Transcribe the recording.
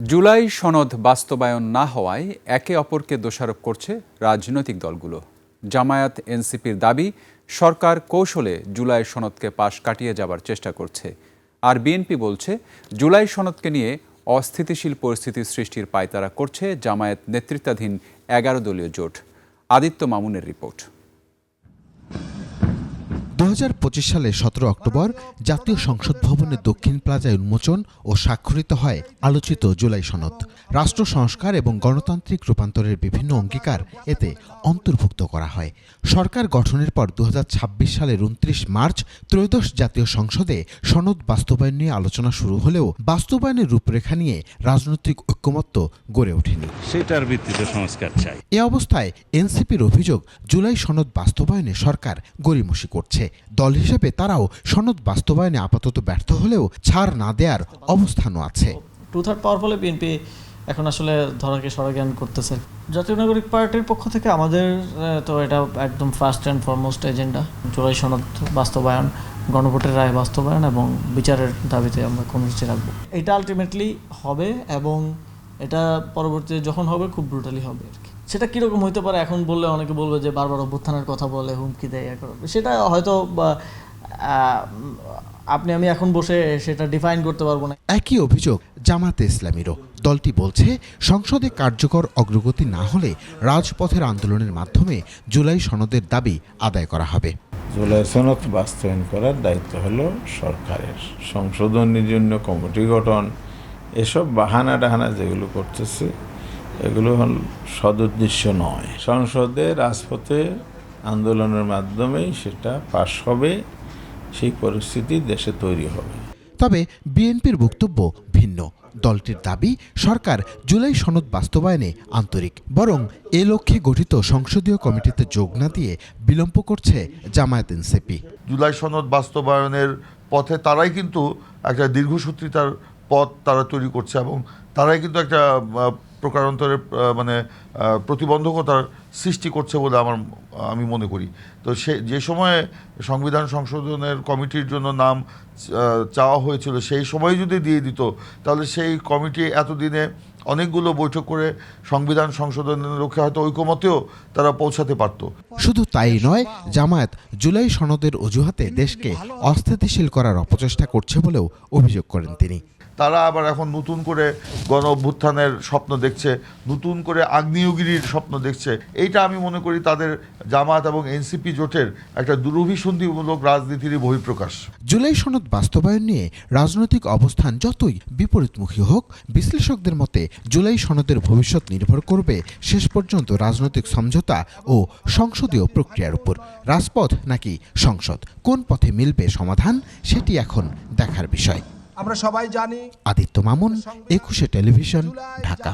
জুলাই সনদ বাস্তবায়ন না হওয়ায় একে অপরকে দোষারোপ করছে রাজনৈতিক দলগুলো। জামায়াত এনসিপির দাবি, সরকার কৌশলে জুলাই সনদকে পাশ কাটিয়ে যাবার চেষ্টা করছে। আর বিএনপি বলছে, জুলাই সনদকে নিয়ে অস্থিতিশীল পরিস্থিতি সৃষ্টির পায়তারা করছে জামায়াত নেতৃত্বাধীন 11 দলীয় জোট। আদিত্য মামুনের রিপোর্ট। 2025 সালে 17 অক্টোবর জাতীয় সংসদ ভবনের দক্ষিণ প্লাজায় উন্মোচন ও স্বাক্ষরিত হয় আলোচিত জুলাই সনদ। রাষ্ট্র সংস্কার এবং গণতান্ত্রিক রূপান্তরের বিভিন্ন অঙ্গীকার এতে অন্তর্ভুক্ত করা হয়। সরকার গঠনের পর 2026 সালের 29 মার্চ ত্রয়োদশ জাতীয় সংসদে সনদ বাস্তবায়ন নিয়ে আলোচনা শুরু হলেও বাস্তবায়নের রূপরেখা নিয়ে রাজনৈতিক ঐক্যমত্য গড়ে ওঠেনি। সেটার ভিত্তিতে সংস্কার চাই। এ অবস্থায় এনসিপির অভিযোগ, জুলাই সনদ বাস্তবায়নে সরকার গড়িমসি করছে। দল হিসেবে তারাও সনদ বাস্তবায়নে আপাতত ব্যর্থ হলেও ছাড় না দেওয়ার অবস্থানও আছে। 2/3 পাওয়ার ফলে বিএনপি এখন আসলে ধরাকে সরাজ্ঞান করতেছে। জাতীয় নাগরিক পার্টির পক্ষ থেকে আমাদের তো এটা একদম first and foremost agenda. July সনদ বাস্তবায়ন, গণভোটের রায় বাস্তবায়ন এবং বিচারের দাবিতে আমরা কর্মসূচি রাখবো। এটা আলটিমেটলি হবে এবং এটা পরবর্তীতে যখন হবে খুব ব্রুটালি হবে আর কি। সেটা কীরকম হইতে পারে এখন বললে অনেকে বলবে যে বারবার অভ্যুত্থানের কথা বলে, হুমকি দেয়, সেটা হয়তো আমি এখন বসে সেটা ডিফাইন করতে পারবো না। একই অভিযোগ জামায়াতে ইসলামীরও। দলটি বলছে, সংসদে কার্যকর অগ্রগতি না হলে রাজপথের আন্দোলনের মাধ্যমে জুলাই সনদের দাবি আদায় করা হবে। জুলাই সনদ বাস্তবায়ন করার দায়িত্ব হলো সরকারের। সংশোধনের জন্য কমিটি গঠন, এসব বাহানা টাহানা যেগুলো করতেছে এগুলো হল সদুদ্দেশ্য নয়। সংসদে রাজপথে আন্দোলনের মাধ্যমেই সেটা পাশ হবে, সেই পরিস্থিতি দেশে তৈরি হবে। তবে বিএনপির বক্তব্য ভিন্ন। দলটির দাবি, সরকার জুলাই সনদ বাস্তবায়নে আন্তরিক, বরং এ লক্ষ্যে গঠিত সংসদীয় কমিটিতে যোগ না দিয়ে বিলম্ব করছে জামায়াত এনসিপি। জুলাই সনদ বাস্তবায়নের পথে তারাই কিন্তু একটা দীর্ঘসূত্রিতার পথ তারা তৈরি করছে এবং তারাই কিন্তু একটা প্রকারান্তরের প্রতিবন্ধকতার সৃষ্টি করছে বলে আমি মনে করি। তো যে সময়ে সংবিধান সংশোধনের কমিটির জন্য নাম চাওয়া হয়েছিল, সেই সময় যদি দিয়ে দিত তাহলে সেই কমিটি এতদিনে অনেকগুলো বৈঠক করে সংবিধান সংশোধনের লক্ষ্যে হয়তো ঐকমত্যেও তারা পৌঁছাতে পারত। শুধু তাই নয়, জামায়াত জুলাই সনদের অজুহাতে দেশকে অস্থিতিশীল করার অপচেষ্টা করছে বলেও অভিযোগ করেন তিনি। তারা আবার এখন নতুন করে গণ অভ্যুত্থানের স্বপ্ন দেখছে, নতুন করে আগ্নেয়গিরির স্বপ্ন দেখছে। এইটা আমি মনে করি তাদের জামায়াত এবং এনসিপি জোটের একটা দুরভিসন্ধিমূলক রাজনীতির বহিঃপ্রকাশ। জুলাই সনদ বাস্তবায়ন নিয়ে রাজনৈতিক অবস্থান যতই বিপরীতমুখী হোক, বিশ্লেষকদের মতে জুলাই সনদের ভবিষ্যৎ নির্ভর করবে শেষ পর্যন্ত রাজনৈতিক সমঝোতা ও সংসদীয় প্রক্রিয়ার উপর। রাজপথ নাকি সংসদ, কোন পথে মিলবে সমাধান, সেটি এখন দেখার বিষয়। আমরা সবাই জানি। আদিত্য মামুন, 21 টেলিভিশন, ঢাকা।